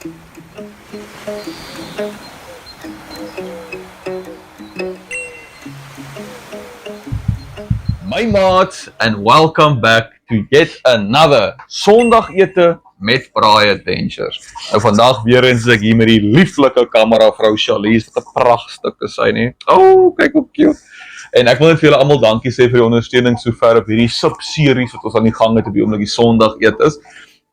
My maats, and welcome back to yet another Sondagete met Braai Adventures. Nou vandag weer eens ek hier met die lieflike kameravrou Charlize, wat 'n pragtstuk is sy nie. Oh, kyk hoe cute. En ek wil net vir julle almal dankie sê vir die ondersteuning sover op hierdie subseries wat ons aan die gang het op die oomblik die Sondageet is.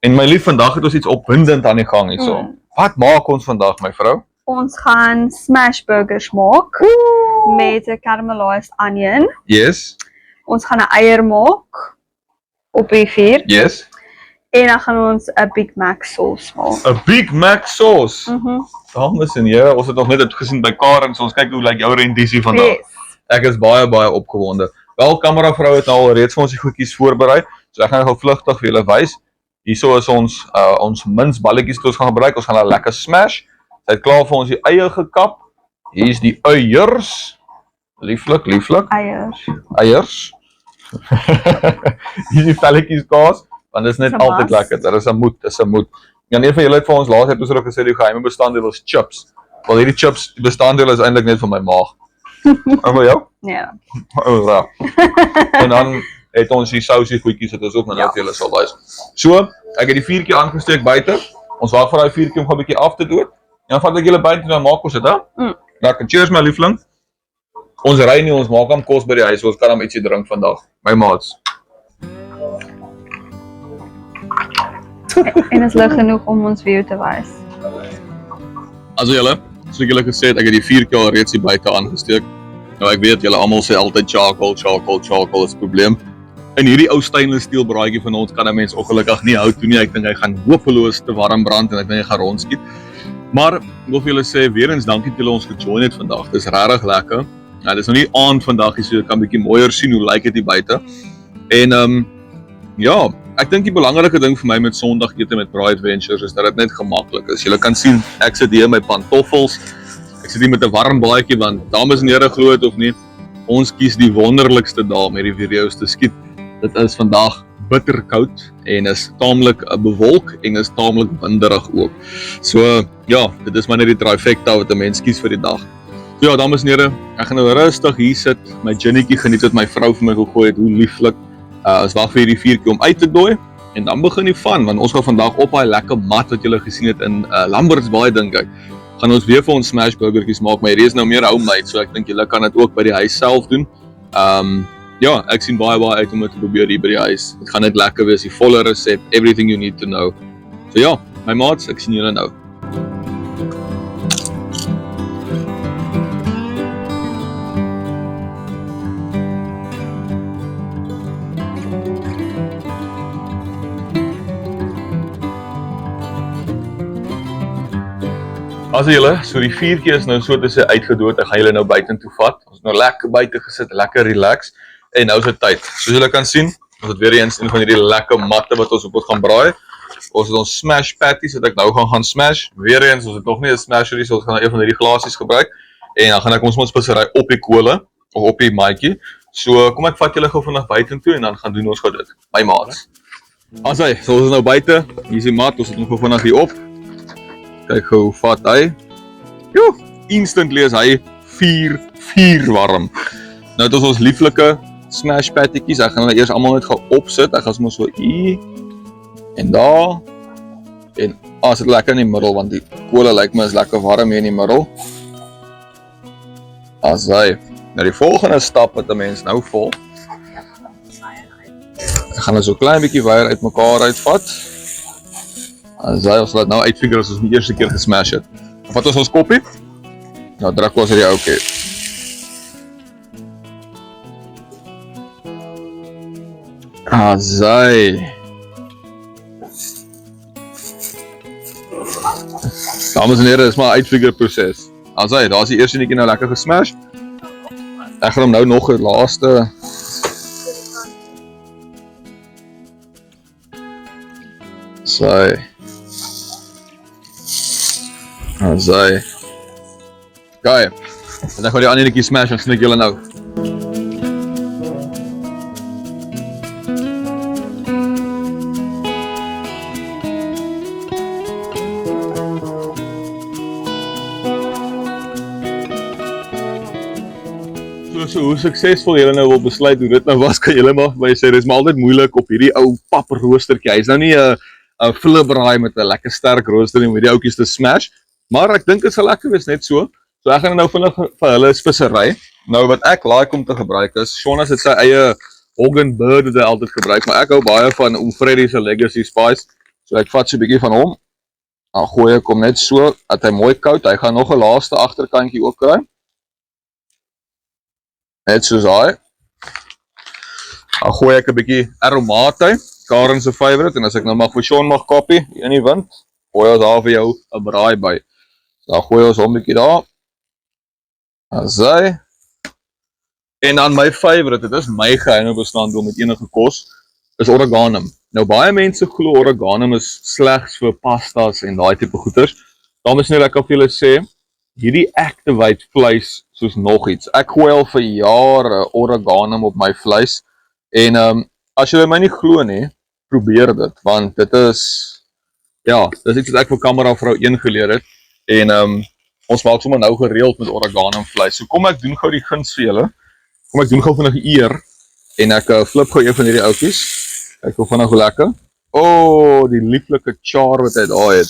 En my lief, vandag het ons iets opwindend aan die gang hierso. Wat maak ons vandag, my vrou? Ons gaan smash burgers maak met 'n caramelized onion. Yes. Ons gaan 'n eier maak op die vuur Yes. en dan gaan ons 'n Big Mac sauce maak. 'n Big Mac sauce. Dames en here, ons het nog net dit gesien by Karen, so ons kyk hoe lyk jou rendisie vandag. Yes. Ek is baie opgewonde. Wel, kameravrou het nou al reeds vir ons die goedjies voorberei, so ek gaan gou vlugtig vir julle wys. Hierso is ons minsballetjies wat ons gaan gebruik. Ons gaan hulle lekker smash. Sy het klaar vir ons die eie gekap. Hier is die eiers. Lieflik. Eiers. Hier is die velletjies kaas, want dit is net altyd lekker. Dit is 'n moed. Ja, een van julle het vir ons laas episode gesê die geheime bestanddeel is chips. Wel, hierdie chips, die bestanddeel is eintlik net vir my maag. En vir jou? Ja. Oh, ja. En dan het ons die sousie goedjies wat ons ook nou vir julle sal wys. So, ek het die vuurtjie aangesteek buite. Ons wag vir daai vuurtjie om gou 'n bietjie af te dood. En dan vat ek julle buite en dan maak ons dit, hè? Lekker. Cheers my liefling. Ons ry nie, ons maak hom kos by die huis, ons kan hom ietsie drink vandag. My maats. En is lig genoeg om ons view te wys. Also julle, soos ek julle gesê het, ek het die vuurtjie al reeds hier buite aangesteek. Nou ek weet julle almal sê altyd charcoal is 'n probleem. In hierdie ou stainless steel braaitjie van ons kan 'n mens ongelukkig nie hou toe nie. Ek dink hy gaan hopeloos te warm brand en ek dink hy gaan rondskiet. Maar ek wil vir julle sê weer eens dankie dat julle ons gejoin het vandag. Dis regtig lekker. Ja, dis nog nie aand vandag nie, so jy kan bietjie mooier sien hoe lyk dit hier buite. En ja, ek dink die belangrike ding vir my met Sondagete met Braai Adventures is dat dit net gemaklik is. Julle kan sien, ek sit hier in my pantoffels. Ek sit hier met 'n warm baadjie want dames en here, glo dit of nie, ons kies die wonderlikste dae om hierdie video's te skiet. Dit is vandag bitterkoud en is taamlik bewolk en is taamlik winderig ook. So ja, dit is maar net die trifecta wat 'n mens kies vir die dag. So ja, dames en here, ek gaan nou rustig hier sit, my ginnetjie geniet wat my vrou vir my gegooi het, hoe lieflik. Ons wag vir hierdie vuurtjie om uit te dooi en dan begin die van, want ons gaan vandag op daai lekker mat wat julle gesien het in Lambert's Bay dink ek. Gaan ons weer vir ons smash burgertjies maak, maar hierdie is nou meer homemade, so ek dink julle kan dit ook by die huis self doen. Ja, ek sien baie uit om dit te probeer hier by die huis. Dit gaan net lekker wees, die volle resep, everything you need to know. So ja, my maats, ek sien julle nou. Also julle, so die vuurtjie is nou so te sê uitgedood. Ek gaan julle nou buitentoe vat. Ons het nou lekker buite gesit, lekker relax. En nou is dit tyd. Soos julle kan sien, ons het weer eens een van hierdie lekker matte wat ons op ons gaan braai. Ons het ons smash patties wat ek nou gaan smash. Weer eens, ons het nog nie 'n smasher, so ons gaan een van hierdie glasies gebruik. En dan gaan ek ons spesery op die kole of op die maatjie. So kom ek vat julle gou vanaf buitentoe en dan gaan doen ons gou dit. My maats. So ons is nou buite. Hier is die mat, ons het hom gou vanaf hier op. Kyk hoe vat hy. Jo, instantly is hy 4 warm. Nou het ons lieflike smash patties. Ek gaan hulle eers almal net gou opsit. Ek gaan sommer so hier en daar. En as dit lekker in die middel want die kole lyk my is lekker warm hier in die middel. Asai. Nou die volgende stap wat 'n mens nou volg. Ek gaan nou so klein bietjie weier uitmekaar uitvat. Asai, ons laat nou uitfigure as ons die eerste keer gesmash het. Vat ons koppie. Nou druk ons hierdie oukie. Asai. Dames en here, dis maar 'n uitfigure proses. Asai, daar is die eerste netjie nou lekker gesmash. Ek gaan hom nou nog 'n laaste. Asai. Gaai. En dan gaan die ander netjie smash en sien ek julle nou. so hoe suksesvol julle nou wil besluit hoe dit nou was, kan julle maar vir my sê, dis maar altyd moeilik op hierdie ou paproostertjie. Hy's nou nie 'n flipbraai met 'n lekker sterk rooster nie om hierdie ouetjies te smash, maar ek dink dit sal lekker wees net so. So ek gaan nou vinnig vir hulle vissery. Nou wat ek like om te gebruik is, Shonas het sy eie Hogan Bird wat hy altyd gebruik, maar ek hou baie van Freddy se Legacy Spice. So ek vat so 'n bietjie van hom. Dan gooi ek hom net so dat hy mooi koud. Hy gaan nog 'n laaste agterkantjie ook kry. Net soos hy. Dan gooi ek 'n bietjie aromate, Karen se favourite, en as ek nou mag vir Sean mag kopie in die wind, gooi ons daar vir jou 'n braai by. Dan gooi ons hom 'n bietjie daar. As hy. En dan my favourite, dit is my geheime bestanddeel met enige kos, is oreganum. Nou baie mense glo oreganum is slegs vir pastas en daai tipe goeders. Dames en here, ek kan vir julle sê, hierdie activate vleis soos nog iets. Ek gooi al vir jare oreganum op my vleis en as julle my nie glo nie, probeer dit, want dit is dis iets wat ek vir kameravrou 1 geleer het en ons maak sommer nou gereeld met oreganum vleis. So kom ek doen gou die guns vir julle. Kom ek doen gou vinnig eer en ek flip gou een van hierdie ouetjies. Kyk hoe vinnig hoe lekker. Die lieflike char wat hy daar het.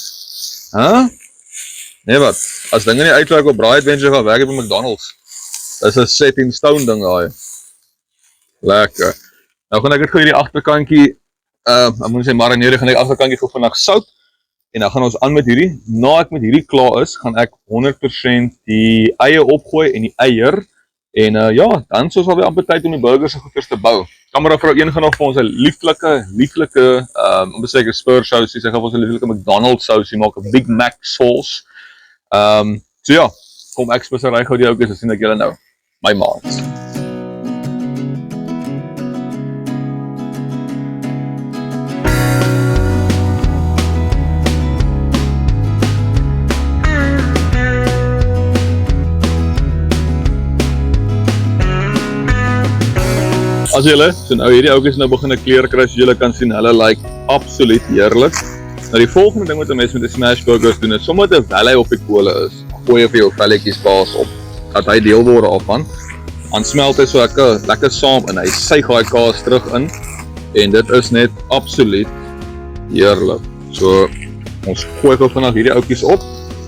Nee wat, as dinge nie uitwerk op Braai Adventure gaan werk by McDonald's. Dis 'n set in stone ding daai. Lekker. Nou gaan ek dit gou hierdie agterkantjie, ek moet sê marineer, gaan ek agterkantjie gou vinnig sout. En dan gaan ons aan met hierdie. Na ek met hierdie klaar is, gaan ek 100% die eie opgooi en die eier. En dan soos alweer amper tyd om die burgers en goeders te bou. Kameravrou 1 gaan nog vir ons 'n lieflike, om te sê spur sousie, sy gaan vir ons 'n lieflike McDonald's sousie maak, 'n Big Mac sauce. So ja, kom ek spesery gou die ouetjies, sien ek julle nou. My maats. As julle, so nou hierdie ouetjies nou begin 'n kleur kry, so julle kan sien, hulle lyk absoluut heerlik. Nou die volgende ding wat 'n mens met 'n smash burgers doen is, sommer dat hy op die kole is, gooi vir jou velletjies kaas op, dat hy deel word daarvan. Dan smelt hy so lekker saam en hy suig daai kaas terug in en dit is net absoluut heerlik. So ons gooi gou vinnig hierdie ouetjies op.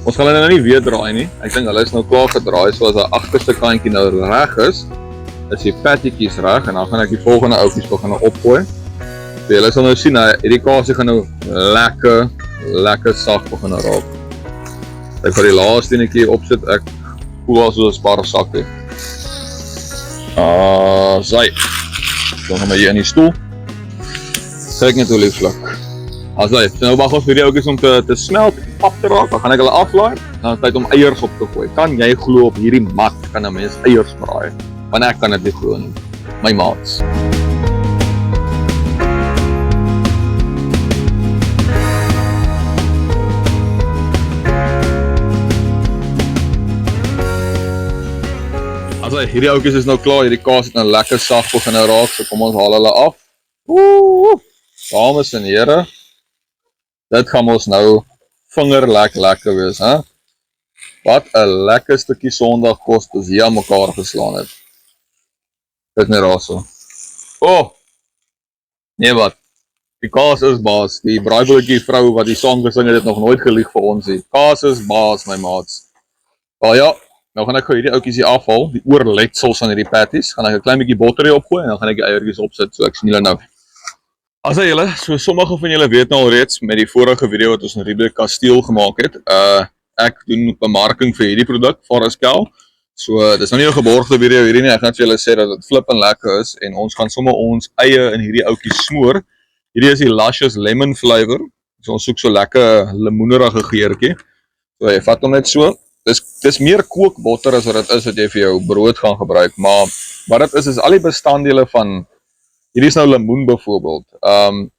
Ons gaan hulle nou nie weer draai nie. Ek dink hulle is nou klaar gedraai, so as daai agterste kantjie nou reg is die pattytjies reg en dan gaan ek die volgende ouetjies begin opgooi. So julle sal nou sien, hierdie kaasie gaan nou lekker sag begin raak. Ek vir die laaste enetjie opsit, ek voel al soos 'n sparsakkie. Dan gaan we hier in die stoel. Kyk net hoe lieflik. So nou wag ons vir die ouetjies om te smelt, pap te raak, dan gaan ek hulle aflaai, dan is tyd om eiers op te gooi. Kan jy glo op hierdie mat kan 'n mens eiers braai? Want ek kan dit nie glo nie. My maats. Hierdie ouetjies is nou klaar, hierdie kaas het nou lekker sag begin raak, so kom ons haal hulle af. Dames en here, dit gaan ons nou lekker wees, hè? Wat 'n lekker stukkie Sondagkos as hier aan mekaar geslaan het. Dit net raas so. Nee wat, die kaas is baas, die braaibolletjie vrou wat die song gesing het nog nooit gelieg vir ons nie. Kaas is baas, my maats. Ja, nou gaan ek gou hierdie ouetjies hier afhaal, die oorletsels van hierdie patties, gaan ek 'n klein bietjie botter hier opgooi en dan gaan ek die eiertjies opsit, so ek sien julle nou. Julle, so sommige van julle weet nou al reeds met die vorige video wat ons in Riebeeck Kasteel gemaak het, ek doen bemarking vir hierdie produk, Forest-Kel. So, dit is nou nie 'n geborgde video hierdie nie, ek gaan vir julle sê dat dit flippend lekker is en ons gaan sommer ons eie in hierdie ouetjies smoor. Hierdie is die Luscious Lemon flavor, so ons soek so lekker lemoenerige geurtjie. So, jy vat hom net so. Dis meer kookbotter as wat dit is wat jy vir jou brood gaan gebruik, maar wat dit is al die bestanddele van, hierdie is nou lemoen byvoorbeeld,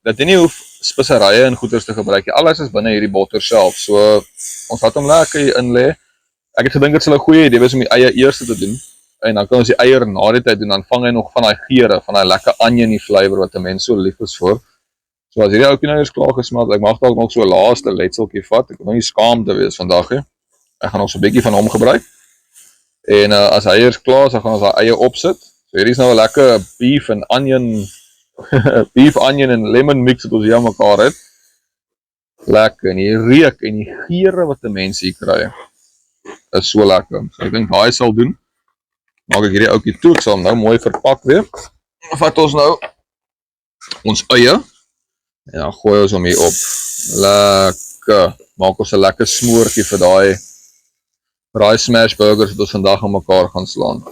dat jy nie hoef speserye en goeders te gebruik, alles is binne hierdie botter self, so ons laat hom lekker hier inlê. Ek het gedink dit sal 'n goeie idee wees om die eie eers te doen, en dan kan ons die eier na die tyd doen, dan vang hy nog van daai geure, van daai lekker onion flavor wat 'n mens so lief is vir. So as hierdie ouetjie nou eens klaar gesmelt, ek mag dalk nog so 'n laaste letseltjie vat, ek wil nou nie skaam te wees vandag nie. Ek gaan nog so 'n bietjie van hom gebruik. En as hy eers klaar is, dan gaan ons daai eie opsit. So hierdie is nou 'n lekker beef en onion beef, onion en lemon mix wat ons hier aan mekaar het. Lekker, en die reuk en die geure wat die mense hier kry, is so lekker. So ek dink daai sal doen. Maak ek hierdie ouetjie toe, ek sal hom nou mooi verpak weer. Vat ons nou ons eie, en dan gooi ons hom hier op. Lekker, maak ons 'n lekker smoortjie vir daai smash burgers wat ons vandag aan mekaar gaan slaan.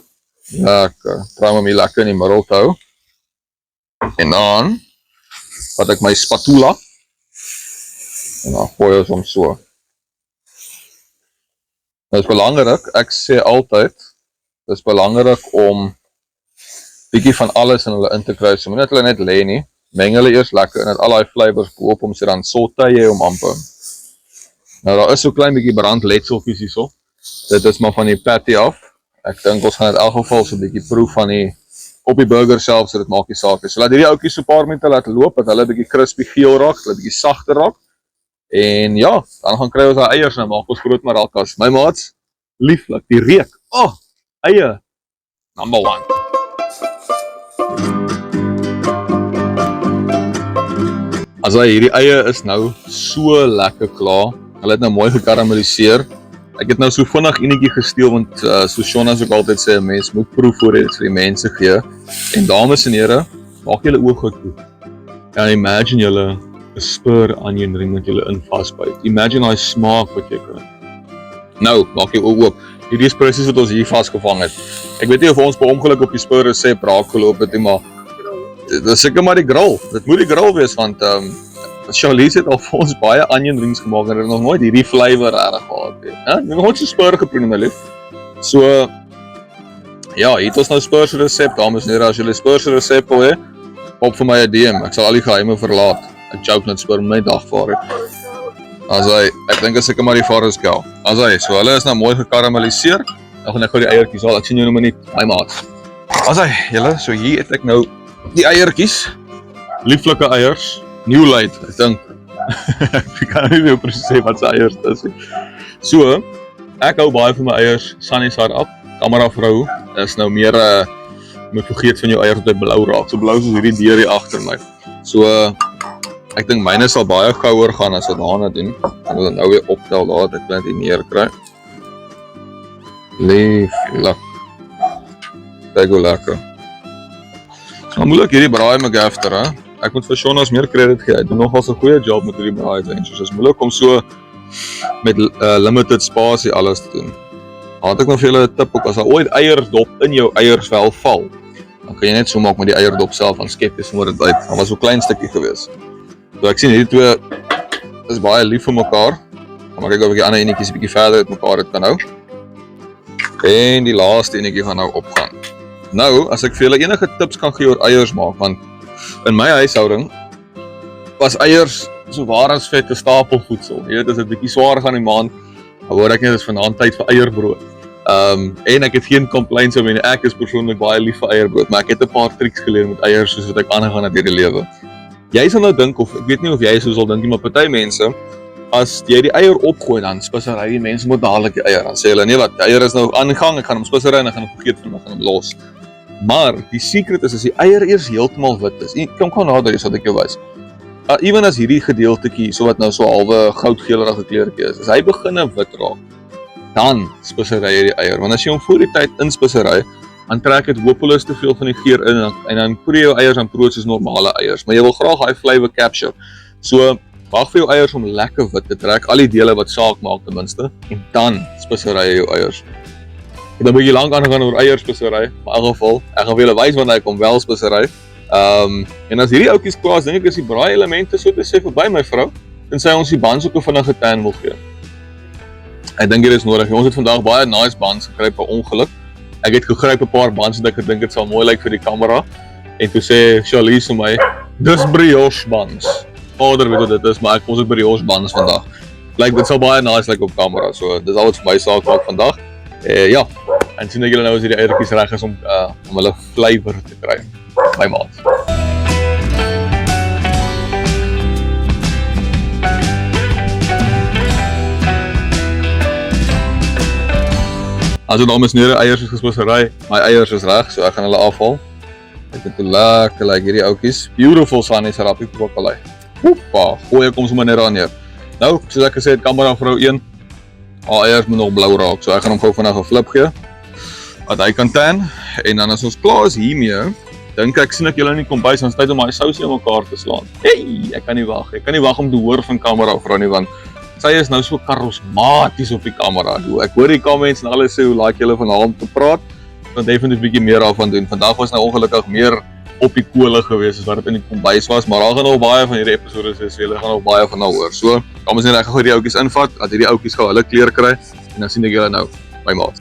Lekker, probeer om hier lekker in die middel te hou. En dan vat ek my spatula en dan gooi ons hom so. Dit is belangrik, ek sê altyd, dit is belangrik om bietjie van alles in hulle in te kry, so moet net hulle net lê nie, meng hulle eers lekker en het al die flavors boop om, so dan saute jy hom amper. Nou daar is so klein bietjie brandletseltjies hierso, dit is maar van die patty af, ek dink ons gaan in elk geval so bietjie proef van die op die burger self, so dit maak die saak. So laat hierdie ouetjies so paar minute laat loop, dat hulle bietjie crispy geel raak, hulle bietjie sagter raak. En ja, dan gaan kry ons daai eiers en maak ons groot maracas. My maats, lieflik, die reuk. Oh, eie. Number 1. As hierdie eie is nou so lekker klaar. Hulle het nou mooi gekarameliseer. Ek het nou so vinnig enetjie gesteel, want so Shauna's ook altyd sê, 'n mens moet proef voor jy dit vir die mense gee. En dames en here, maak julle oë goed toe. En imagine julle 'n spur onion ring wat julle in vasbyt. Imagine daai smaak wat jy kry. Nou, maak jy oë oop. Hierdie is presies wat ons hier vasgevang het. Ek weet nie of ons per ongeluk op die spur resep raak geloop het nie, maar dit is seker maar die grill. Dit moet die grill wees, want Charlize het al vir ons baie onion rings gemaak en het nog nooit hierdie flavor regtig gehad nie. Ek het nog nooit so spur geproe, my lief. So ja, hier het ons nou spur se resep, dames en here, as julle spur se resep wil hê, op vir my 'n DM. Ek sal al die geheime verlaat. Ek joke net spur my dagvaar het. Ek dink as ek maar die Forrest Gump. So hulle is nou mooi gekarameliseer. Nou gaan ek gou die eiertjies haal. Ek sien jou nou minuut, my maat. Julle, so hier het ek nou die eiertjies. Lieflike eiers. New Light, ek dink. Ek kan nie meer presies sê wat se eiers dit is. So, ek hou baie van my eiers, Sunny side up. Kameravrou is nou meer moet vergeet van jou eiers wat blou raak. So blou soos hierdie deur hier agter my. So ek dink myne sal baie gouer gaan as wat daarna doen. Ek wil nou weer optel laat ek net hier neerkry. Lieflik. Kyk hoe lekker. So moeilik hierdie braai McGafter, hè. Ek moet vir Shauna's meer credit gee. Hy doen nogals 'n goeie job met hierdie braai adventures. Dit is moeilik om so met limited spasie alles te doen. Maar het ek nog vir julle 'n tip ook, as daar ooit eierdop in jou eiersvel val, dan kan jy net so maak met die eierdop self, dan skep jy sommer dit uit. Daar was so 'n klein stukkie gewees. So ek sien hierdie twee is baie lief vir mekaar. Dan maak ek ook die ander enetjies 'n bietjie verder uit mekaar het kan hou. En die laaste enetjie gaan nou opgaan. Nou, as ek vir julle enige tips kan gee oor eiers maak, want in my huishouding was eiers so waar as vette stapelvoedsel. Jy weet, as dit bietjie swaar gaan die maand, dan hoor ek net dis vanaand tyd vir eierbrood. En ek het geen complaints oor nie. Ek is persoonlik baie lief vir eierbrood, maar ek het 'n paar triks geleer met eiers soos wat ek aangegaan het hierdie lewe. Jy sal nou dink, of ek weet nie of jy so sal dink nie, maar party mense, as jy die eier opgooi, dan spissery die mense moet dadelik die eier. Dan sê hulle, nee wat, die eier is nou aan die gang, ek gaan hom spissery en ek gaan hom vergeet van hom, ek gaan hom los. Maar die secret is, as die eier eers heeltemal wit is, kom gou nader is wat ek jou wys. Ewen as hierdie gedeeltetjie, so wat nou so halwe goudgeelerige kleurtjie is, as hy begin wit raak, dan spissery jy die eier. Want as jy hom voor die tyd inspissery, dan trek dit hopeloos te veel van die geur in, en dan proe jy jou eiers aan brood soos normale eiers. Maar jy wil graag daai flavor capture. So, wag vir jou eiers om lekker wit te trek, al die dele wat saak maak ten minste, en dan spissery jy jou eiers. Ek het 'n bietjie lank aangegaan oor eierspissery, maar in elk geval, ek gaan vir julle wys wanneer ek hom wel spissery. En as hierdie ouetjies klaar is, dink ek is die braai elemente so te sê verby my vrou, tensy ons die buns ook 'n vinnige tan wil gee. Ek dink dit is nodig. Ons het vandag baie nice buns gekry per ongeluk. Ek het gegryp 'n paar buns en ek gedink dit sal mooi lyk vir die kamera. En toe sê Charlize vir my, dis brioche buns. Vader weet wat dit is, maar ons het brioche buns vandag. Lyk dit sal baie nice lyk op kamera. So dis al wat vir my saak maak vandag. Ja, en sien ek julle nou as hierdie eiertjies reg is om hulle flavor te kry. My maat. Also dames en here, eiers is gesposery. My eiers is reg, so ek gaan hulle afhaal. Ek het lekker like hierdie oudjies. Beautiful Sunny se rappie koekalei. Hoppa, gooi kom sommer net daar neer. Nou, soos ek gesê het, kamera vrou 1. Haar eiers moet nog blou raak, so ek gaan hom gou vinnig 'n flip gee. Dat hy kan tan. En dan as ons klaar is hiermee, dink ek sien ek julle in die kombuis, ons tyd om daai sousie in mekaar te slaan. Hey, ek kan nie wag. Ek kan nie wag om te hoor van kamera vrou nie, want sy is nou so karismaties op die kamera. Ek hoor die comments en alles sê hoe like julle van haar om te praat. Want definitief 'n bietjie meer daarvan doen. Vandag was nou ongelukkig meer op die kole gewees as wat dit in die kombuis was, maar daar gaan nog baie van hierdie episode is, so julle gaan nog baie van haar hoor. So, kom ons net reg gou die oudjies invat, dat hierdie oudjies gou hulle kleur kry en dan sien ek julle nou by maat.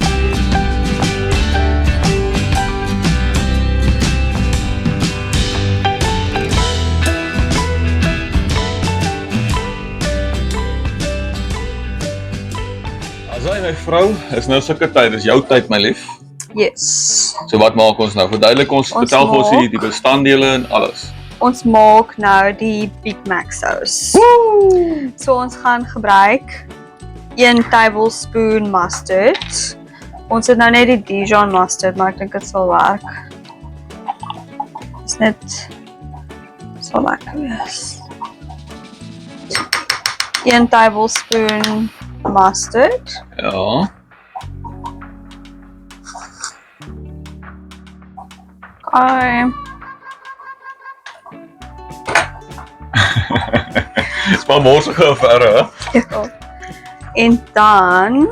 Asai my vrou, is nou sulke tyd, dis jou tyd my lief. Yes. So wat maak ons nou? Verduidelik ons, vertel vir ons die bestanddele en alles. Ons maak nou die Big Mac sous. So ons gaan gebruik 1 tablespoon mustard. Ons het nou net die Dijon mustard, maar ek dink dit sal werk. Dis net so lekker wees. 1 tablespoon mustard. Ja. Okay. Dis maar morsige affære, hè? Ja. En dan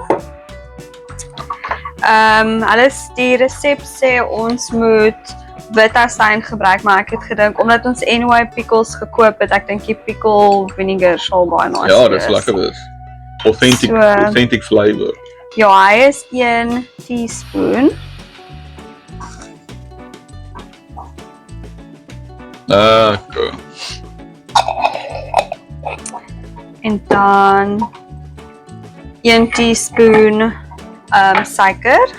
die resep sê ons moet wit asyn gebruik, maar ek het gedink omdat ons NY pickles gekoop het, ek dink die pickle vinegar sal baie nice Ja, dis lekker wees. Authentic flavor. Ja, hy is 1 teaspoon. Lekker. En dan 1 teaspoon suiker.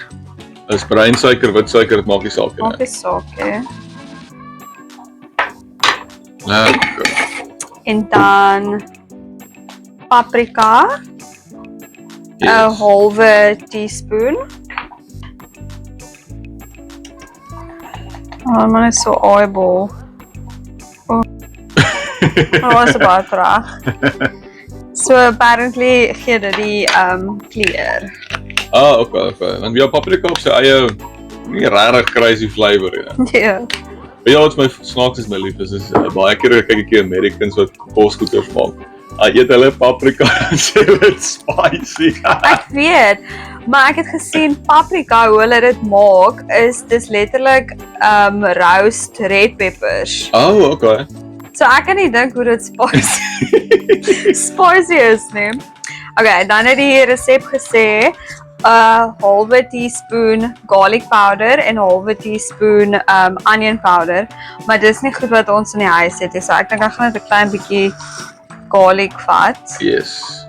Dis bruin suiker, wit suiker, dit maak nie saak nie. Maak nie saak nie. Lekker. En dan paprika. 'n Yes. halwe teaspoon. Oh, man is so eyeball. Oh, was baie traag. So apparently gee dit die kleur. Okay. Want jou paprika op sy eie nie regtig crazy flavor nie. Ja. Weet jy wat my snaaks is my lief is baie keer kyk ek hier Americans wat koskoekers maak. Eet hulle paprika en sê dit spicy. Ek weet, maar ek het gesien paprika hoe hulle dit maak is dis letterlik roast red peppers. Oh, okay. So ek kan nie dink hoe dit spicy is nie. Okay, dan het die resep gesê 'n halwe teaspoon garlic powder en 'n halwe teaspoon onion powder, maar dis nie goed wat ons in die huis het nie. So ek dink ek gaan net 'n klein bietjie garlic vat. Yes.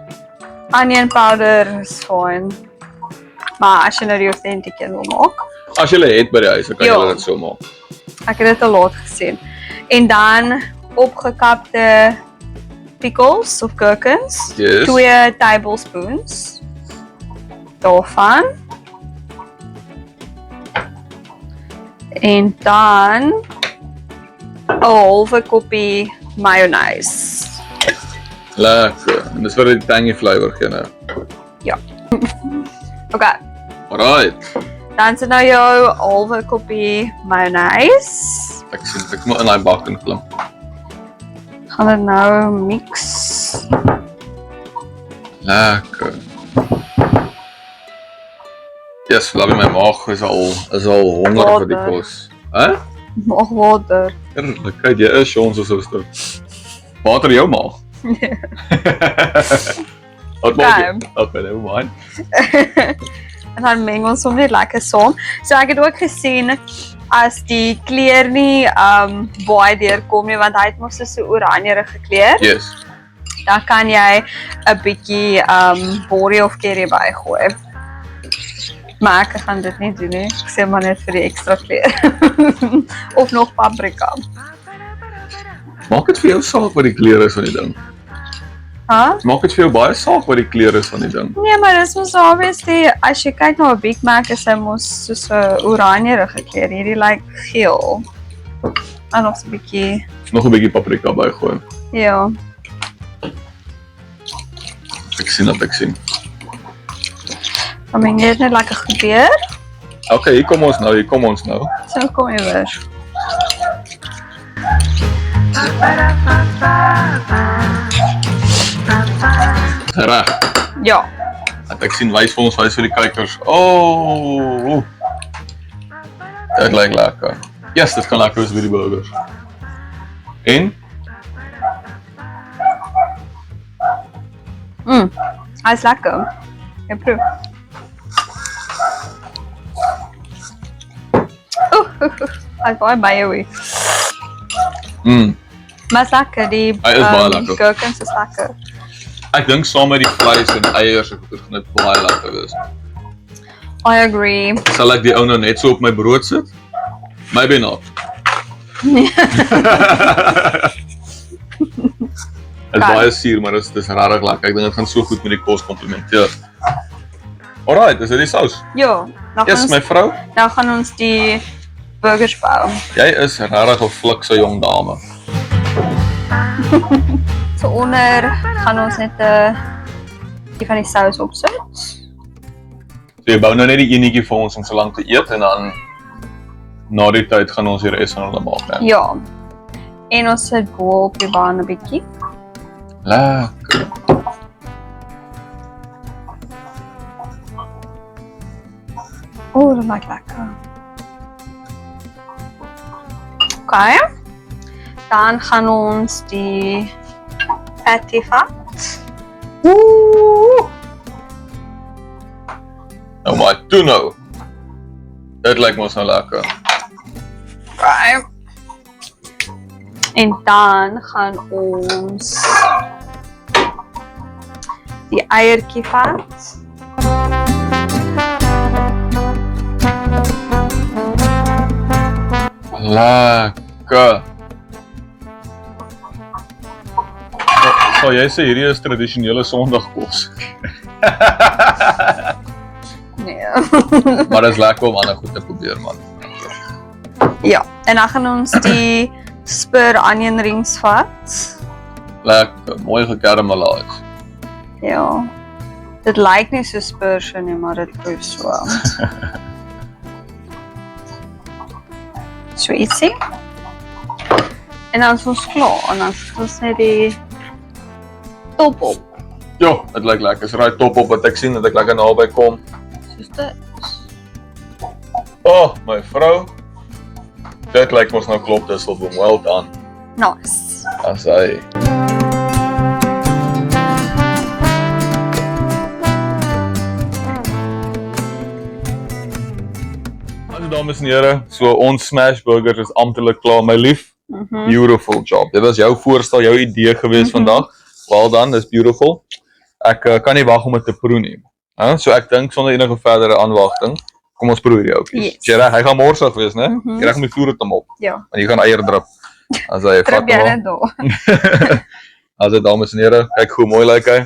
Onion powder is fine. Maar as jy nou die authentieke wil maak, As jy het by die huis, dan kan jy dit so maak. ek het dit al laat gesien. En dan opgekapte pickles of gherkins. Yes. 2 tablespoons daarvan. En dan 'n halwe koppie mayonnaise. Lekker. En dis vir die tangy flavor gee nou. Okay, Alright. dan sit nou jou halwe koppie mayonnaise. Ek sien ek moet in daai bak inklim. Gaan dit nou mix. Lekker. Yes, laat my maag is al honger vir die kos. Hè? Nog water. Kyk, jy is ons suster. Water jou maag. Wat maak jy? Okay, never mind. En dan meng ons hom net lekker saam. So ek het ook gesien as die kleur nie baie deurkom nie, want hy het mos so oranjerige kleur. Yes. Dan kan jy 'n bietjie borrie of curry bygooi. Maar ek gaan dit nie doen nie. Ek sê maar net vir die ekstra kleur. Of nog paprika. Maak dit vir jou saak wat die kleur is van die ding. Maak dit vir jou baie saak wat die kleur is van die ding. Nee, maar dis mos obviously, as jy kyk na 'n Big Mac is hy mos soos 'n oranjerige kleur. Hierdie lyk geel. En nog 'n bietjie, Nog 'n bietjie paprika bygooi. ja. Ek sien dat ek sien. I mean, jy het net lekker gebeur. Okay, hier kom ons nou. So kom jy weer. Reg. Ja. Ek sien wys vir die kykers. Oh. Dit lyk lekker. Yes, dit kan lekker wees vir die burgers. En? Hy's lekker. Jy proef. Hy's baie mayo-y. Maar is lekker, die Hy is baie lekker. gherkins is lekker. Ek dink saam met die vleis en eiers ek gaan dit baie lekker wees. I agree. Sal ek die ou nou net so op my brood sit? Maybe not. Dit is baie suur, maar dit is regtig lekker. Ek dink dit gaan so goed met die kos komplementeer. Alright, is dit die sous? Ja, nou Yes, my vrou. nou gaan ons die burgers bou. Jy is regtig 'n flikse jong dame. So onder gaan ons net 'n bietjie van die sous opsit. So jy bou nou net die enetjie vir ons om so lank te eet en dan na die tyd gaan ons die res van hulle maak, né? Ja. En ons sit bo op die baan 'n bietjie. Lekker. Dit maak lekker. Okay. Dan gaan ons die patty vat. Nou maar toe nou. Dit lyk mos nou lekker. Okay. En dan gaan ons die eiertjie vat. Lekker. So jy sê hierdie is tradisionele Sondagkos. Nee. Maar dit is lekker om ander goed te probeer, man. Ja, en dan gaan ons die spur onion rings vat. Lekker, mooi gekarameliseer. Ja. Dit lyk nie so spurs nie, maar dit proef so. So ietsie. En dan is ons klaar, en dan sit ons net die top op. Ja, dit lyk lekker. Is raai top op wat ek sien dat ek lekker naby kom. Soos dit. Oh, my vrou. Dit lyk mos nou klop, dis wel well done. Nice. As hy. Dames en here, so ons smash burgers is amptelik klaar, my lief. Beautiful job. Dit was jou voorstel, jou idee gewees vandag. Well done, dis beautiful. Ek kan nie wag om dit te proe nie. So ek dink sonder enige verdere aanwagting, kom ons proe hierdie ouetjies. Yes. Jy reg, hy gaan morsig wees, né? Jy reg met vloer het hom op. Ja. Want jy gaan eier drup. As hy vat Trip jy hom. net daar. As hy dames en here, kyk hoe mooi lyk hy.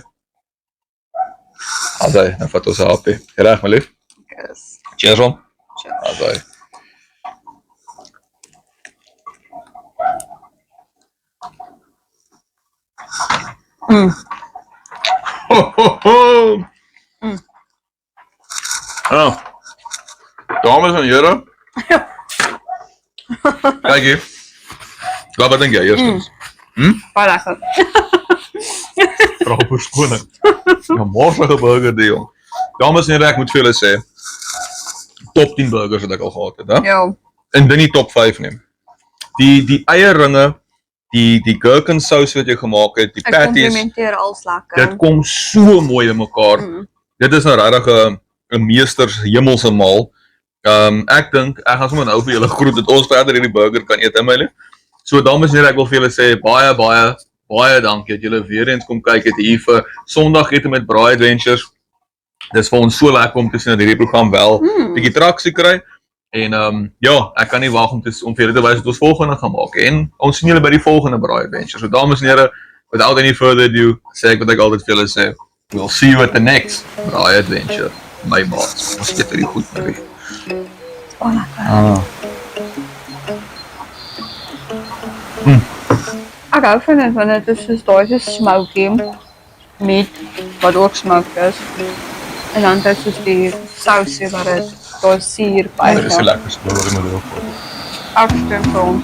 As hy, dan vat ons 'n hapie. Jy reg, my lief? Yes. Cheers hom. Cheers. As hy. Ho, ho, ho. Nou, dames en here. Kyk hier. Wat dink jy eerstens? Baie lekker. Vra verskoning. 'n morsige burger die jong. Dames en here, ek moet vir julle sê, top 10 burgers wat ek al gehad het, hè? Ja. En dit nie top 5 nie. Die eierringe, die gherkin sous wat jy gemaak het, die Ek patties, komplimenteer als lekker. dit kom so mooi in mekaar. Dit is nou regtig 'n meesters hemelse maal. Ek dink ek gaan sommer nou vir julle groet dat ons verder hierdie burger kan eet, my lief. So dames en here, ek wil vir julle sê baie dankie dat julle weer eens kom kyk het hier vir Sondagete met Braai Adventures. Dis vir ons so lekker om te sien dat hierdie program wel bietjie traksie kry. En ja, ek kan nie wag om vir julle te wys wat ons volgende gaan maak. En ons sien julle by die volgende Braai Adventures. So dames en here, without any further ado, sê ek wat ek altyd vir julle sê. We'll see you at the next Braai Adventure. My maats. Ons het hierdie goed mee. Oh, lekker. Ek hou van dit, want dit is soos daai so smoky meat, wat ook smoked is. En dan het hy soos die sausie wat dit, daai suur by. Dit is die lekkerste wat ek moet ook. Afstem van.